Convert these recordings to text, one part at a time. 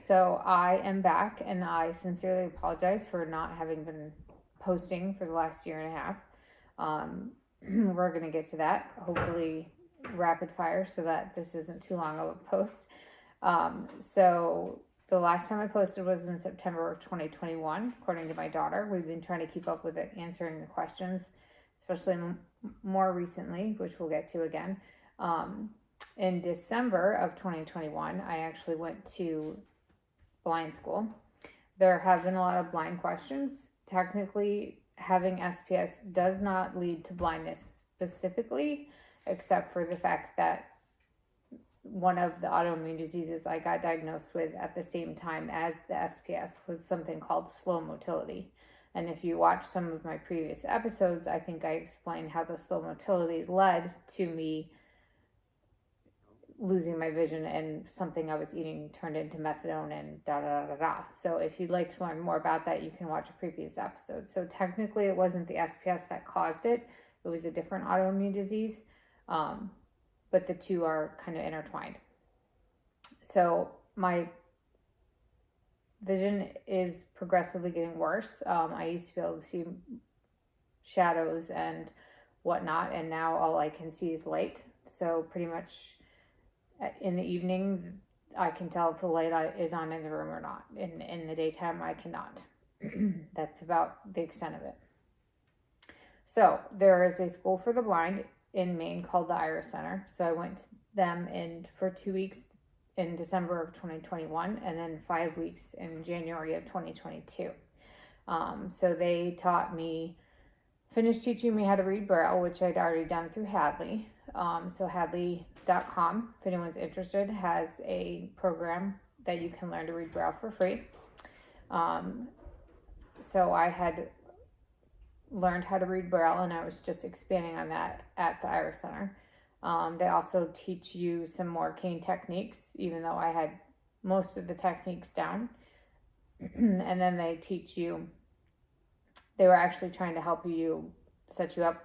so I am back, and I sincerely apologize for not having been posting for the last year and a half. We're going to get to that, hopefully rapid fire, so that this isn't too long of a post. So the last time I posted was in September of 2021, according to my daughter. We've been trying to keep up with it, answering the questions, especially more recently, which we'll get to again. In December of 2021, I actually went to blind school. There have been a lot of blind questions. Technically, having SPS does not lead to blindness specifically, except for the fact that one of the autoimmune diseases I got diagnosed with at the same time as the SPS was something called slow motility. And if you watch some of my previous episodes, I think I explained how the slow motility led to me losing my vision, and something I was eating turned into methadone and da da da da. So if you'd like to learn more about that, you can watch a previous episode. So technically it wasn't the SPS that caused it. It was a different autoimmune disease. But the two are kind of intertwined. So my vision is progressively getting worse. I used to be able to see shadows and whatnot, and now all I can see is light. So pretty much in the evening, I can tell if the light is on in the room or not. In the daytime, I cannot. That's about the extent of it. So there is a school for the blind in Maine called the Iris Center. So I went to them for 2 weeks in December of 2021, and then 5 weeks in January of 2022. So they finished teaching me how to read Braille, which I'd already done through Hadley. So Hadley.com, if anyone's interested, has a program that you can learn to read Braille for free. So I had learned how to read Braille, and I was just expanding on that at the Iris Center. They also teach you some more cane techniques, even though I had most of the techniques down. And then they were actually trying to help you, set you up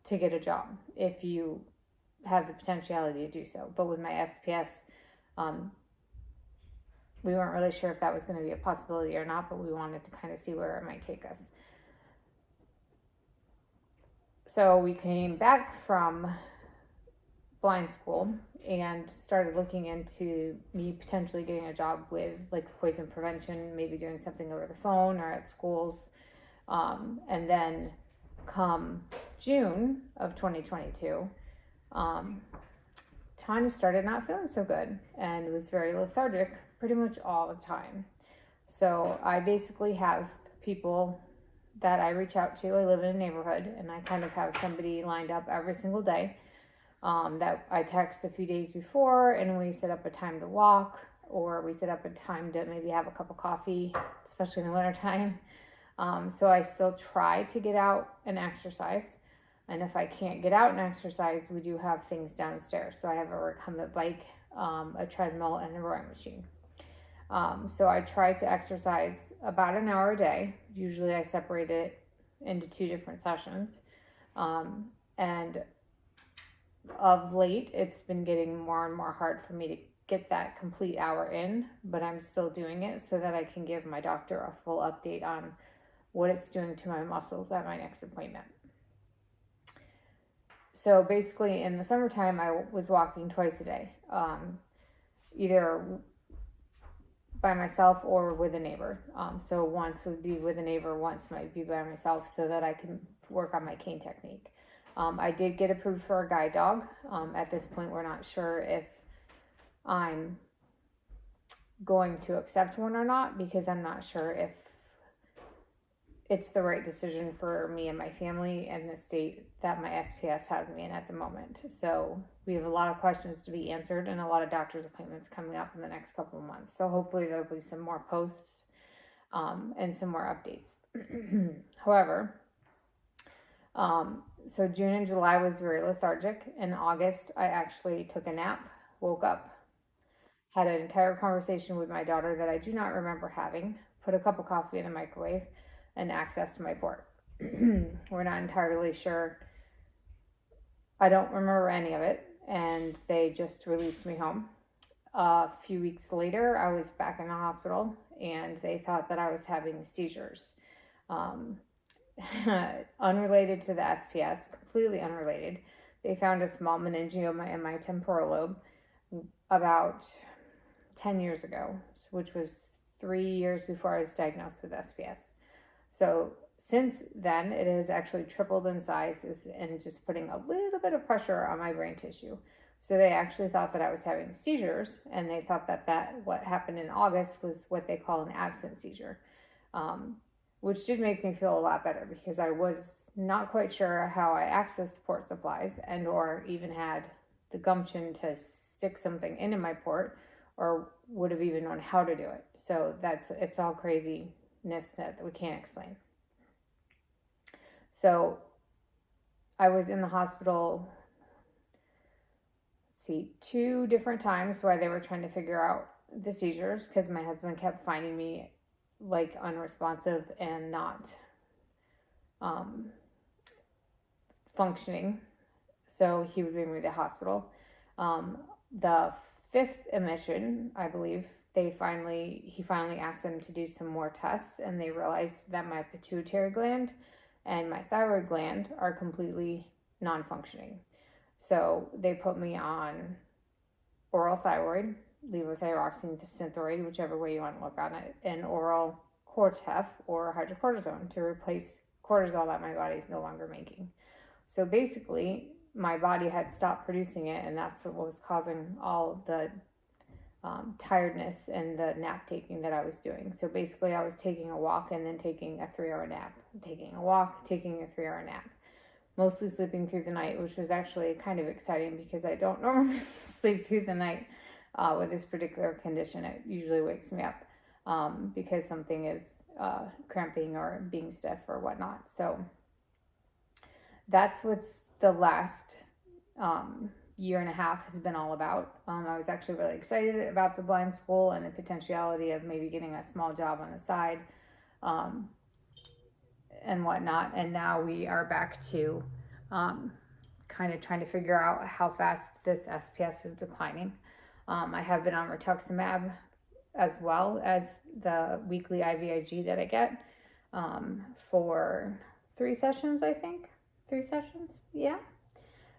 to get a job if you have the potentiality to do so. But with my SPS, we weren't really sure if that was going to be a possibility or not, but we wanted to kind of see where it might take us. So we came back from blind school and started looking into me potentially getting a job with like poison prevention, maybe doing something over the phone or at schools. And then come June of 2022, Tanya started not feeling so good and was very lethargic pretty much all the time. So I basically have people that I reach out to. I live in a neighborhood, and I kind of have somebody lined up every single day that I text a few days before, and we set up a time to walk, or we set up a time to maybe have a cup of coffee, especially in the wintertime. So I still try to get out and exercise. And if I can't get out and exercise, we do have things downstairs. So I have a recumbent bike, a treadmill, and a rowing machine. So I try to exercise about an hour a day. Usually I separate it into 2 different sessions. And of late, it's been getting more and more hard for me to get that complete hour in, but I'm still doing it so that I can give my doctor a full update on what it's doing to my muscles at my next appointment. So basically in the summertime, I was walking twice a day, either by myself or with a neighbor. So once would be with a neighbor, once might be by myself, so that I can work on my cane technique. I did get approved for a guide dog. At this point, we're not sure if I'm going to accept one or not, because I'm not sure if it's the right decision for me and my family and the state that my SPS has me in at the moment. So we have a lot of questions to be answered and a lot of doctor's appointments coming up in the next couple of months. So hopefully there'll be some more posts and some more updates. However, so June and July was very lethargic. In August, I actually took a nap, woke up, had an entire conversation with my daughter that I do not remember having, put a cup of coffee in the microwave, and accessed my port. We're not entirely sure. I don't remember any of it, and they just released me home. a few weeks later, I was back in the hospital, and they thought that I was having seizures. Um, Unrelated to the SPS, completely unrelated. They found a small meningioma in my temporal lobe about 10 years ago, which was 3 years before I was diagnosed with SPS. So since then, it has actually tripled in size and just putting a little bit of pressure on my brain tissue. So they actually thought that I was having seizures, and they thought that what happened in August was what they call an absent seizure, which did make me feel a lot better, because I was not quite sure how I accessed port supplies and or even had the gumption to stick something into my port, or would have even known how to do it. So it's all craziness that we can't explain. So I was in the hospital, 2 different times while they were trying to figure out the seizures, because my husband kept finding me like unresponsive and not functioning. So he would bring me to the hospital. The 5th admission, I believe, he finally asked them to do some more tests, and they realized that my pituitary gland and my thyroid gland are completely non-functioning. So they put me on oral thyroid, levothyroxine synthroid, whichever way you want to look on it, and oral Cortef or hydrocortisone to replace cortisol that my body is no longer making. So basically, my body had stopped producing it, and that's what was causing all the tiredness and the nap taking that I was doing. So basically, I was taking a walk and then taking a 3-hour nap, taking a walk, taking a 3-hour nap, mostly sleeping through the night, which was actually kind of exciting because I don't normally sleep through the night with this particular condition. It usually wakes me up because something is cramping or being stiff or whatnot. So that's what's the last year and a half has been all about. I was actually really excited about the blind school and the potentiality of maybe getting a small job on the side and whatnot. And now we are back to kind of trying to figure out how fast this SPS is declining. I have been on rituximab as well as the weekly IVIG that I get for 3 sessions, I think. 3 sessions, yeah.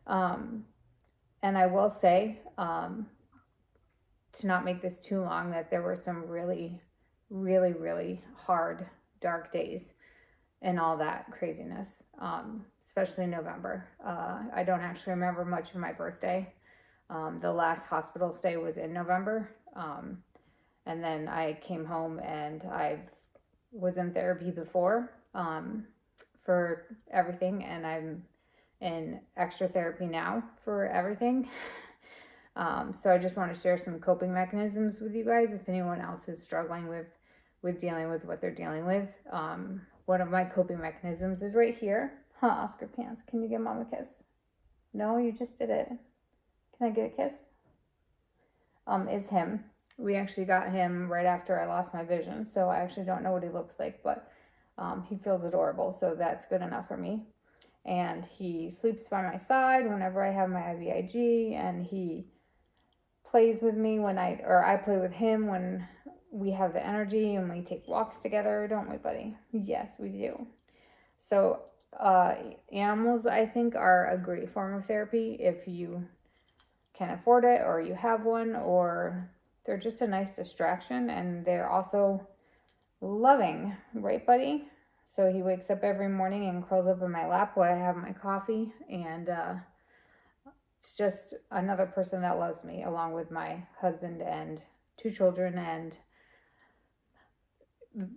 And I will say, to not make this too long, that there were some really, really, really hard, dark days and all that craziness, especially in November. I don't actually remember much of my birthday. The last hospital stay was in November. And then I came home, and I was in therapy before for everything, and I'm in extra therapy now for everything. So I just want to share some coping mechanisms with you guys if anyone else is struggling with dealing with what they're dealing with. One of my coping mechanisms is right here. Oscar Pants, can you give Mom a kiss? No, you just did it. Can I get a kiss? Is him. We actually got him right after I lost my vision, so I actually don't know what he looks like, but he feels adorable, so that's good enough for me. And he sleeps by my side whenever I have my IVIG, and he plays with me I play with him when we have the energy and we take walks together, don't we, buddy? Yes, we do. So animals, I think, are a great form of therapy if you can afford it or you have one, or they're just a nice distraction, and they're also loving, right, buddy? So he wakes up every morning and curls up in my lap while I have my coffee, and it's just another person that loves me, along with my husband and 2 children and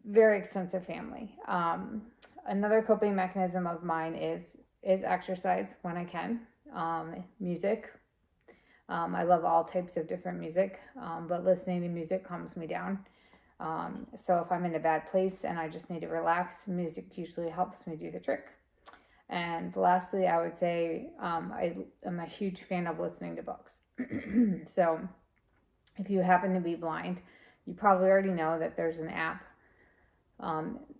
very extensive family. Another coping mechanism of mine is exercise when I can. Music. I love all types of different music, but listening to music calms me down. So if I'm in a bad place and I just need to relax, music usually helps me do the trick. And lastly, I would say I am a huge fan of listening to books. So if you happen to be blind, you probably already know that there's an app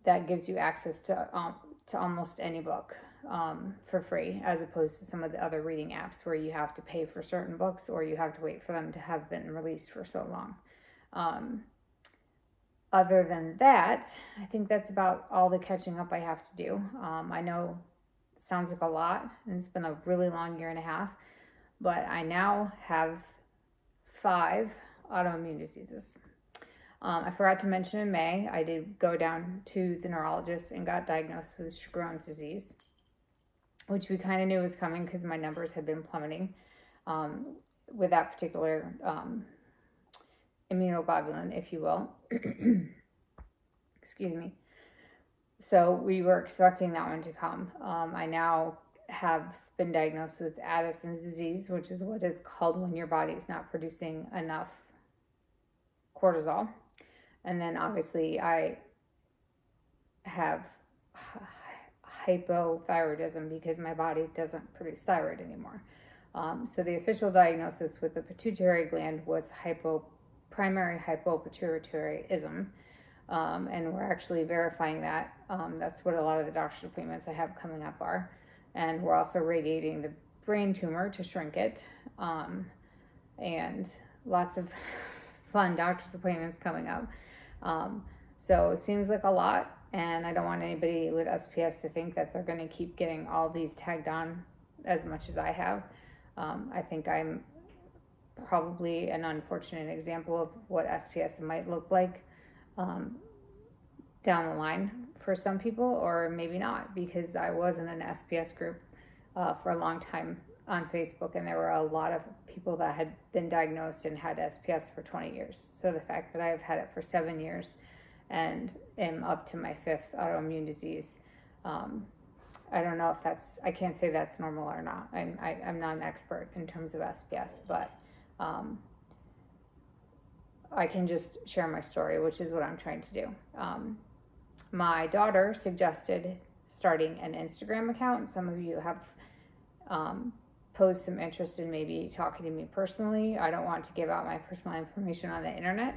that gives you access to almost any book. for free, as opposed to some of the other reading apps where you have to pay for certain books or you have to wait for them to have been released for so long. Other than that, I think that's about all the catching up I have to do. I know it sounds like a lot, and it's been a really long year and a half, but I now have 5 autoimmune diseases. I forgot to mention in May, I did go down to the neurologist and got diagnosed with Sjogren's disease, which we kind of knew was coming because my numbers had been plummeting with that particular immunoglobulin, if you will. Excuse me. So we were expecting that one to come. I now have been diagnosed with Addison's disease, which is what it's called when your body is not producing enough cortisol. And then obviously I have hypothyroidism because my body doesn't produce thyroid anymore. So the official diagnosis with the pituitary gland was primary hypopituitarism. And we're actually verifying that. That's what a lot of the doctor's appointments I have coming up are. And we're also radiating the brain tumor to shrink it. And lots of fun doctor's appointments coming up. So it seems like a lot, and I don't want anybody with SPS to think that they're going to keep getting all these tagged on as much as I have. I think I'm probably an unfortunate example of what SPS might look like down the line for some people, or maybe not, because I was in an SPS group for a long time on Facebook, and there were a lot of people that had been diagnosed and had SPS for 20 years. So the fact that I've had it for 7 years and am up to my 5th autoimmune disease, I don't know if I can't say that's normal or not. I'm not an expert in terms of SPS, but I can just share my story, which is what I'm trying to do. My daughter suggested starting an Instagram account. Some of you have posed some interest in maybe talking to me personally. I don't want to give out my personal information on the internet,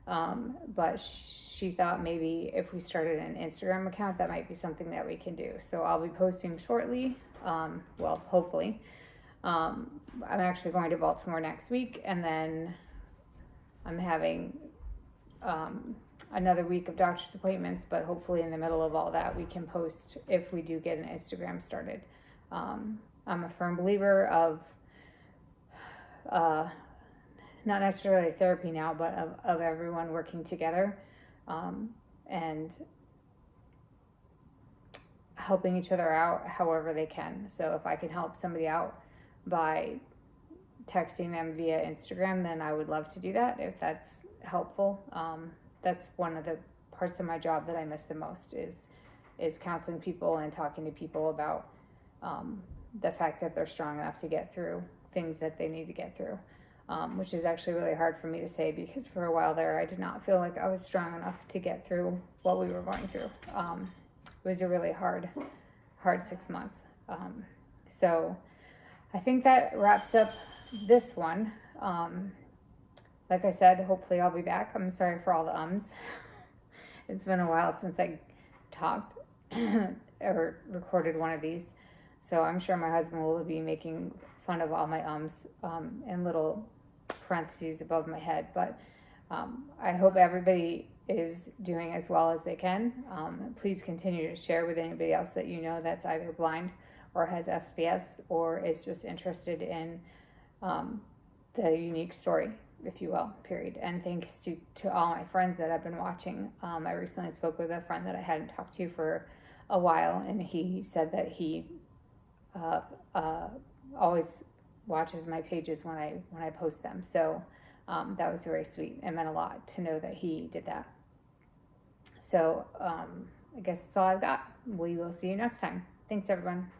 but she thought maybe if we started an Instagram account, that might be something that we can do. So I'll be posting shortly, well, hopefully. I'm actually going to Baltimore next week, and then I'm having another week of doctor's appointments, but hopefully in the middle of all that, we can post if we do get an Instagram started. I'm a firm believer of not necessarily therapy now, but of everyone working together and helping each other out however they can. So if I can help somebody out by texting them via Instagram, then I would love to do that if that's helpful. That's one of the parts of my job that I miss the most is counseling people and talking to people about the fact that they're strong enough to get through things that they need to get through, which is actually really hard for me to say because for a while there I did not feel like I was strong enough to get through what we were going through. It was a really hard 6 months. So I think that wraps up this one. Like I said, hopefully I'll be back. I'm sorry for all the ums. It's been a while since I talked or recorded one of these. So I'm sure my husband will be making fun of all my ums and little parentheses above my head. But I hope everybody is doing as well as they can. Please continue to share with anybody else that you know that's either blind or has SPS or is just interested in the unique story, if you will, period. And thanks to all my friends that I've been watching. I recently spoke with a friend that I hadn't talked to for a while, and he said that he always watches my pages when I post them. So that was very sweet. It meant a lot to know that he did that. So I guess that's all I've got. We will see you next time. Thanks, everyone.